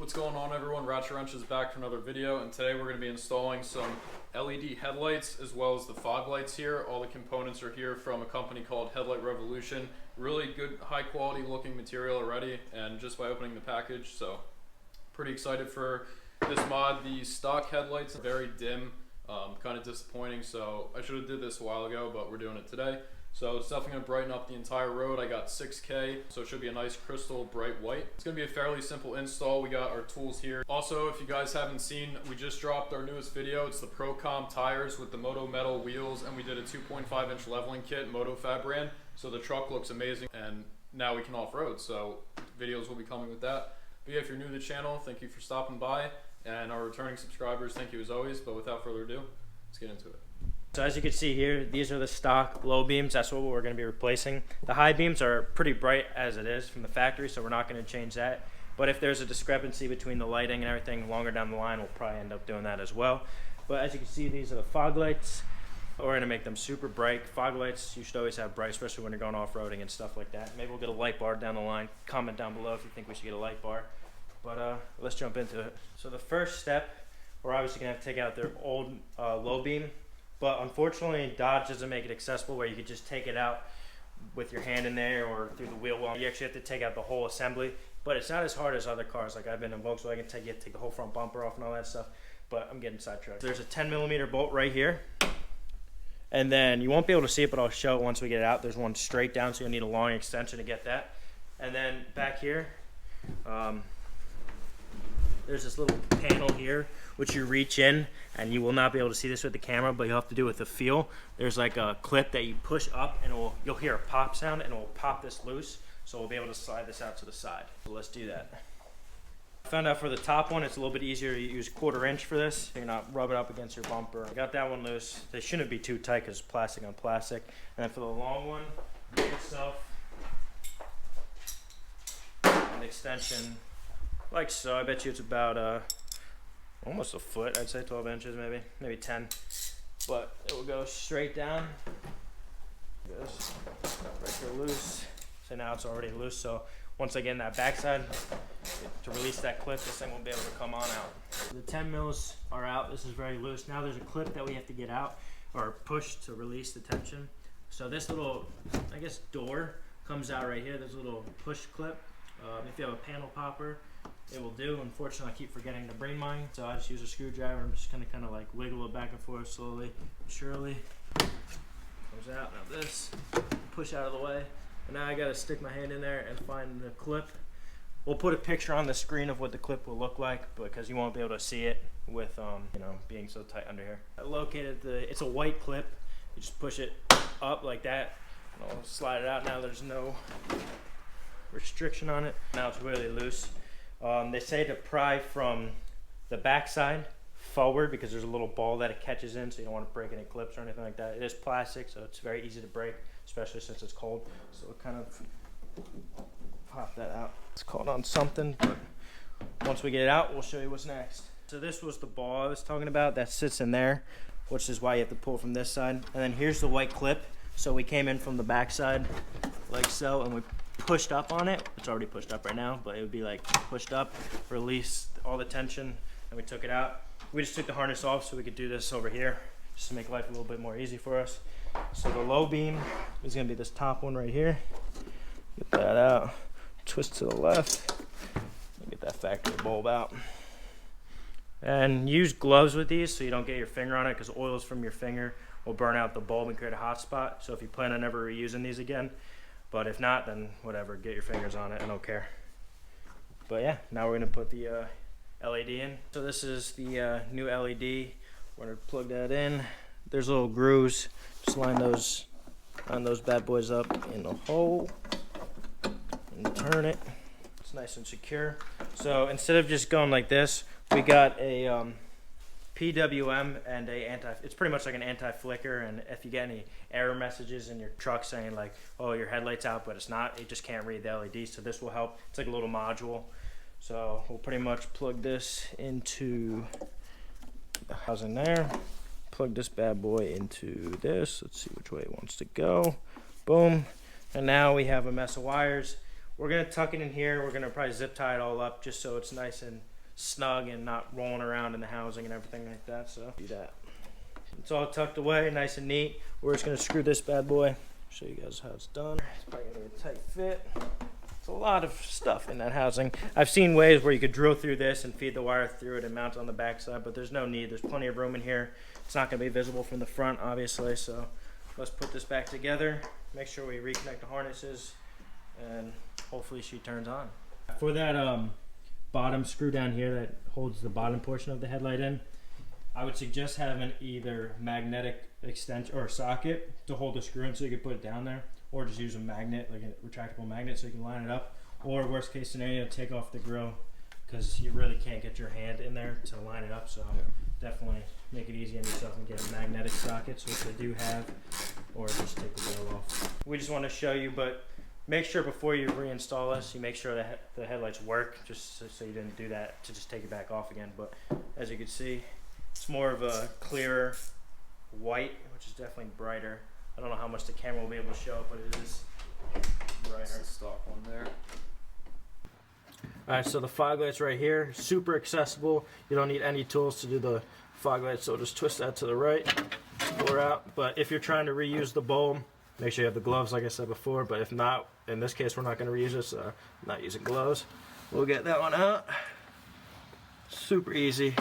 What's going on, everyone? Ratchet Wrench is back for another video, and today we're going to be installing some LED headlights as well as the fog lights here. All the components are here from a company called Headlight Revolution. Really good, high quality looking material already, and just by opening the package, so pretty excited for this mod. The stock headlights are very dim, kind of disappointing, so I should have did this a while ago, but we're doing it today. So it's definitely going to brighten up the entire road. I got 6K, so it should be a nice crystal bright white. It's going to be a fairly simple install. We got our tools here. Also, if you guys haven't seen, we just dropped our newest video. It's the Procom tires with the Moto metal wheels, and we did a 2.5-inch leveling kit, MotoFab brand. So the truck looks amazing, and now we can off-road. So videos will be coming with that. But yeah, if you're new to the channel, thank you for stopping by. And our returning subscribers, thank you as always. But without further ado, let's get into it. So as you can see here, these are the stock low beams. That's what we're going to be replacing. The high beams are pretty bright as it is from the factory, so we're not going to change that. But if there's a discrepancy between the lighting and everything longer down the line, we'll probably end up doing that as well. But as you can see, these are the fog lights. We're going to make them super bright. Fog lights you should always have bright, especially when you're going off-roading and stuff like that. Maybe we'll get a light bar down the line. Comment down below if you think we should get a light bar. But let's jump into it. So the first step, we're obviously going to have to take out their old low beam. But unfortunately, Dodge doesn't make it accessible where you could just take it out with your hand in there or through the wheel well. You actually have to take out the whole assembly. But it's not as hard as other cars. Like I've been in Volkswagen, you have to take the whole front bumper off and all that stuff. But I'm getting sidetracked. There's a 10mm bolt right here. And then you won't be able to see it, but I'll show it once we get it out. There's one straight down, so you'll need a long extension to get that. And then back here, there's this little panel here which you reach in, and you will not be able to see this with the camera, but you'll have to do it with the feel. There's like a clip that you push up, and you'll hear a pop sound, and it will pop this loose, so we'll be able to slide this out to the side. So let's do that. I found out for the top one, it's a little bit easier to use 1/4 inch for this, so you're not rubbing up against your bumper. I got that one loose. They shouldn't be too tight because it's plastic on plastic. And then for the long one, give yourself an extension like so. I bet you it's about almost a foot. I'd say 12 inches, maybe 10. But it will go straight down. Goes right here loose. So now it's already loose. So once I get in that backside to release that clip, this thing won't be able to come on out. The 10 mils are out. This is very loose. Now there's a clip that we have to get out or push to release the tension. So this little, I guess, door comes out right here. There's a little push clip. If you have a panel popper, it will do. Unfortunately, I keep forgetting to bring mine, so I just use a screwdriver. I'm just gonna kind of like wiggle it back and forth slowly, surely. Comes out. Now this, push out of the way. And now I gotta stick my hand in there and find the clip. We'll put a picture on the screen of what the clip will look like, because you won't be able to see it with you know, being so tight under here. I located it's a white clip. You just push it up like that, and I'll slide it out. Now there's no restriction on it. Now it's really loose. They say to pry from the backside forward because there's a little ball that it catches in, so you don't want to break any clips or anything like that. It is plastic, so it's very easy to break, especially since it's cold. So we'll kind of pop that out. It's caught on something, but once we get it out, we'll show you what's next. So this was the ball I was talking about that sits in there, which is why you have to pull from this side. And then here's the white clip. So we came in from the backside like so, and we pushed up on it. It's already pushed up right now, but it would be like pushed up, release all the tension, and we took it out. We just took the harness off so we could do this over here, just to make life a little bit more easy for us. So the low beam is gonna be this top one right here. Get that out, twist to the left, and get that factory bulb out. And use gloves with these so you don't get your finger on it, because oils from your finger will burn out the bulb and create a hot spot. So if you plan on ever reusing these again, but if not, then whatever, get your fingers on it, I don't care. But yeah, now we're gonna put the LED in. So this is the new LED. We're gonna plug that in. There's little grooves. Just line those bad boys up in the hole and turn it. It's nice and secure. So instead of just going like this, we got a PWM and it's pretty much like an anti-flicker, and if you get any error messages in your truck saying like, oh, your headlight's out, but it's not, it just can't read the LED, so this will help. It's like a little module. So we'll pretty much plug this into the housing there, plug this bad boy into this. Let's see which way it wants to go. Boom. And now we have a mess of wires. We're gonna tuck it in here. We're gonna probably zip tie it all up just so it's nice and snug and not rolling around in the housing and everything like that. So do that. It's all tucked away, nice and neat. We're just gonna screw this bad boy. Show you guys how it's done. It's probably gonna be a tight fit. It's a lot of stuff in that housing. I've seen ways where you could drill through this and feed the wire through it and mount it on the backside, but there's no need. There's plenty of room in here. It's not gonna be visible from the front, obviously, so let's put this back together. Make sure we reconnect the harnesses, and hopefully she turns on. For that bottom screw down here that holds the bottom portion of the headlight in, I would suggest having either magnetic extension or socket to hold the screw in so you can put it down there, or just use a magnet, like a retractable magnet, so you can line it up. Or worst case scenario, take off the grill, because you really can't get your hand in there to line it up. So definitely make it easy on yourself and get a magnetic socket, which I do have, or just take the grill off. We just want to show you, but make sure before you reinstall this, you make sure that the headlights work, just so you didn't do that to just take it back off again. But as you can see, it's more of a clearer white, which is definitely brighter. I don't know how much the camera will be able to show, but it is brighter. Stock one there. Alright, so the fog light's right here, super accessible. You don't need any tools to do the fog light, so just twist that to the right, pull her out. But if you're trying to reuse the bulb, make sure you have the gloves like I said before, but if not, in this case we're not going to reuse it, so I'm not using gloves. We'll get that one out. Super easy.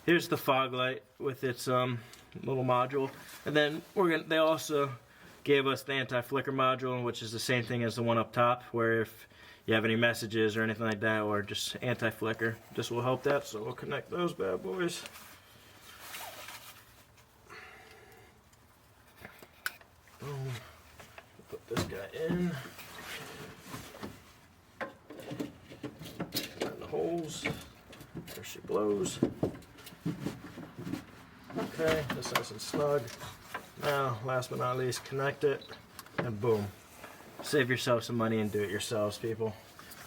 Here's the fog light with its little module, and then they also gave us the anti-flicker module, which is the same thing as the one up top, where if you have any messages or anything like that, or just anti-flicker, this will help that. So we'll connect those bad boys. Boom. Put this guy in. Find the holes. There she blows. Okay, this nice and snug. Now, last but not least, connect it, and boom. Save yourself some money and do it yourselves, people.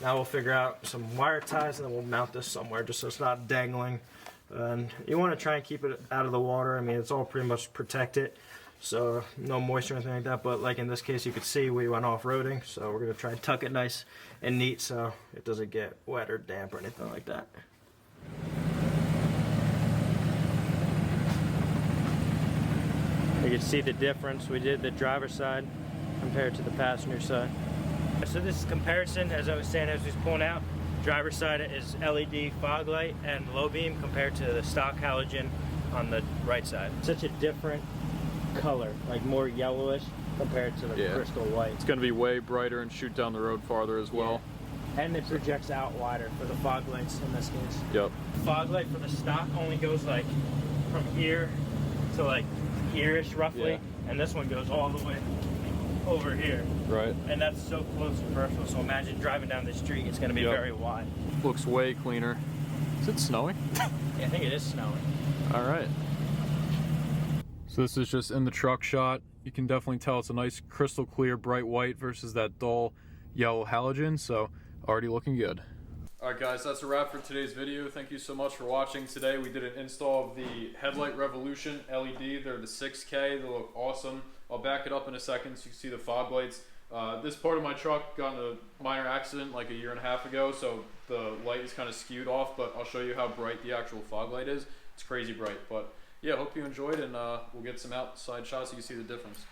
Now we'll figure out some wire ties, and then we'll mount this somewhere just so it's not dangling. And you want to try and keep it out of the water. I mean, it's all pretty much protected, so no moisture or anything like that. But like in this case, you could see we went off-roading, so we're going to try and tuck it nice and neat so it doesn't get wet or damp or anything like that. You can see the difference. We did the driver's side compared to the passenger side. So this is comparison, as I was saying as we was pulling out. Driver's side is LED fog light and low beam compared to the stock halogen on the right side. Such a different color, like more yellowish compared to the crystal white. It's going to be way brighter and shoot down the road farther as well. Yeah. And it projects out wider for the fog lights in this case. Yep. Fog light for the stock only goes like from here to like here-ish roughly, and this one goes all the way over here. Right. And that's so close and personal, so imagine driving down the street, it's going to be very wide. Looks way cleaner. Is it snowing? Yeah, I think it is snowing. All right. So this is just in the truck shot. You can definitely tell it's a nice crystal clear bright white versus that dull yellow halogen, so already looking good. Alright guys, that's a wrap for today's video. Thank you so much for watching. Today we did an install of the Headlight Revolution LED. They're the 6K. They look awesome. I'll back it up in a second so you can see the fog lights. This part of my truck got in a minor accident like a year and a half ago, so the light is kind of skewed off, but I'll show you how bright the actual fog light is. It's crazy bright. But yeah, hope you enjoyed, and we'll get some outside shots so you can see the difference.